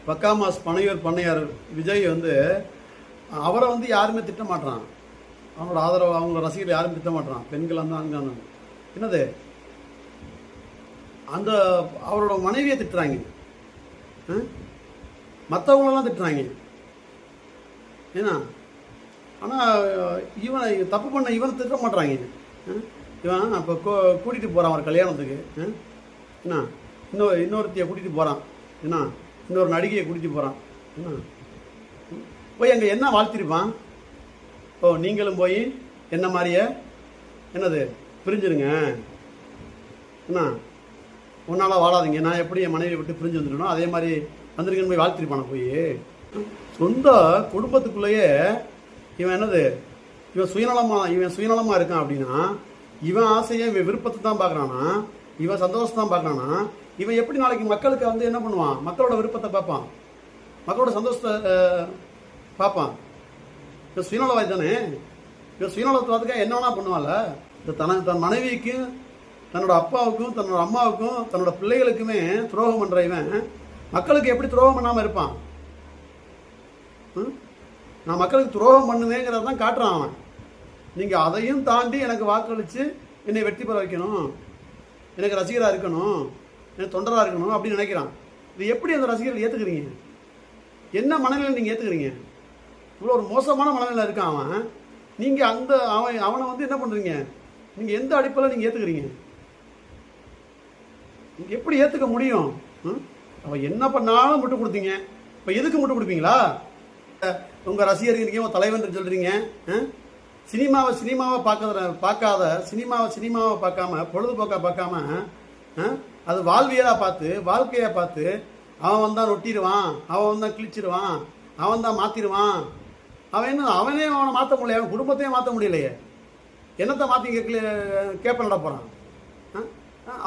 பக்காமாஸ் பனையூர் பண்ணையார் விஜய் வந்து அவரை வந்து யாருமே திட்ட மாட்டான். அவனோட ஆதரவு அவங்க ரசிகர்கள் யாரும் திட்ட மாட்டான். பெண்கள் அந்த அங்கே என்னது அந்த அவரோட மனைவியை திட்டுறாங்க, மற்றவங்களெல்லாம் திட்டுறாங்க. ஏன்னா ஆனால் இவனை தப்பு பண்ண இவனை திட்ட மாட்டுறாங்க. இவன் இப்போ கூட்டிகிட்டு போகிறான் ஒரு கல்யாணத்துக்கு. என்ன இன்னொருத்தையை கூட்டிகிட்டு போகிறான். என்ன இன்னொரு நடிகையை கூட்டிகிட்டு போகிறான். என்ன போய் அங்கே என்ன வாழ்த்திருப்பான்? ஓ நீங்களும் போய் என்ன மாதிரியே என்னது பிரிஞ்சிருங்க, என்ன ஒன்றால் வாழாதீங்க, நான் எப்படி என் மனைவியை விட்டு பிரிஞ்சு வந்துடணும் அதே மாதிரி வந்துருங்கன்னு போய் வாழ்த்திருப்பான. போய் சொந்த குடும்பத்துக்குள்ளேயே இவன் என்னது இவன் சுயநலமாக இருக்கான். அப்படின்னா இவன் ஆசையை இவன் விருப்பத்தை தான் பார்க்குறானா, இவன் சந்தோஷத்தை தான் பார்க்குறானா. இவன் எப்படி நாளைக்கு மக்களுக்கு வந்து என்ன பண்ணுவான்? மக்களோட விருப்பத்தை பார்ப்பான், மக்களோட சந்தோஷத்தை பார்ப்பான். இவன் சுயநலவாதி தானே. இவன் சுயநலத்துவாதுக்காக என்ன வேணா பண்ணுவான்ல. இந்த தன் மனைவிக்கும் தன்னோட அப்பாவுக்கும் தன்னோட அம்மாவுக்கும் தன்னோட பிள்ளைகளுக்குமே துரோகம் பண்ணுற இவன் மக்களுக்கு எப்படி துரோகம் பண்ணாமல் இருப்பான்? நான் மக்களுக்கு துரோகம் பண்ணுவேங்கிறத தான் காட்டுறான் அவன். நீங்கள் அதையும் தாண்டி எனக்கு வாக்களித்து என்னை வெற்றி பெற வைக்கணும், எனக்கு ரசிகராக இருக்கணும், எனக்கு தொண்டராக இருக்கணும் அப்படின்னு நினைக்கிறான். இது எப்படி அந்த ரசிகர்கள் ஏற்றுக்கிறீங்க? என்ன மனநிலை நீங்கள் ஏற்றுக்கிறீங்க? இவ்வளோ ஒரு மோசமான மனநிலை இருக்கான் அவன். நீங்கள் அவனை வந்து என்ன பண்ணுறீங்க? நீங்கள் எந்த அடிப்படையில் நீங்கள் ஏற்றுக்கிறீங்க? நீங்கள் எப்படி ஏற்றுக்க முடியும்? அவன் என்ன பண்ணாலும் முட்டு கொடுத்தீங்க. இப்போ எதுக்கு முட்டு கொடுப்பீங்களா? உங்கள் ரசிகர்களுக்கே உங்கள் தலைவன் சொல்கிறீங்க. சினிமாவை பார்க்காத சினிமாவை பார்க்காம பொழுதுபோக்காக பார்க்காம அது வாழ்க்கையாக பார்த்து அவன் வந்தால் நொட்டிடுவான், அவன் வந்தால் கிழிச்சிடுவான், அவன் தான் மாற்றிடுவான். அவனே அவனை மாற்ற முடியல, அவன் குடும்பத்தையே மாற்ற முடியலையே. என்னத்தை மாற்றி கேட்ப நட போகிறான்?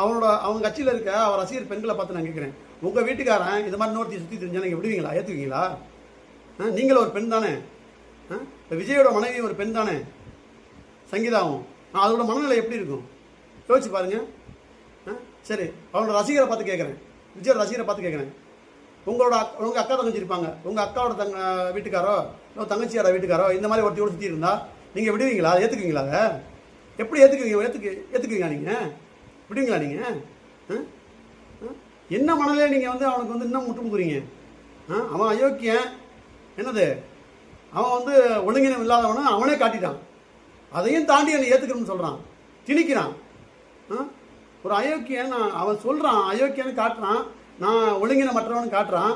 அவங்க கட்சியில் இருக்க அவர் ரசிகர் பெண்களை பார்த்து நான் கேட்குறேன், உங்கள் வீட்டுக்காரன் இது மாதிரி இன்னொருத்தி சுற்றி தெரிஞ்சா நீங்கள் விடுவீங்களா? ஏற்றுவீங்களா? நீங்களும் ஒரு பெண் தானே. இப்போ விஜயோட மனைவி ஒரு பெண் தானே, சங்கீதாவும். அதோட மனநிலை எப்படி இருக்கும் யோசிச்சு பாருங்க. சரி, அவனோட ரசிகரை பார்த்து கேட்குறேன், விஜயோட ரசிகரை பார்த்து கேட்குறேன், உங்கள் அக்கா தங்கச்சி இருப்பாங்க, உங்கள் அக்காவோட வீட்டுக்காரோ இல்லை தங்கச்சியோட வீட்டுக்காரோ இந்த மாதிரி ஒருத்தையோடு சுற்றி இருந்தா நீங்கள் விடுவீங்களா? ஏற்றுக்குவீங்களா? எப்படி ஏற்றுக்குவீங்க நீங்கள்? விடுவீங்களா நீங்கள்? என்ன மனநிலை நீங்கள் வந்து அவனுக்கு வந்து இன்னும் முட்டு முக்குறீங்க? அவன் அயோக்கியன், என்னது அவன் வந்து ஒழுங்கினம் இல்லாதவனும் அவனே காட்டிட்டான். அதையும் தாண்டி என்னை ஏற்றுக்கணும்னு சொல்கிறான், திணிக்கிறான். ஒரு அயோக்கியன் அவன் சொல்கிறான், அயோக்கியன்னு காட்டுறான், நான் ஒழுங்கின மற்றவனு காட்டுறான்.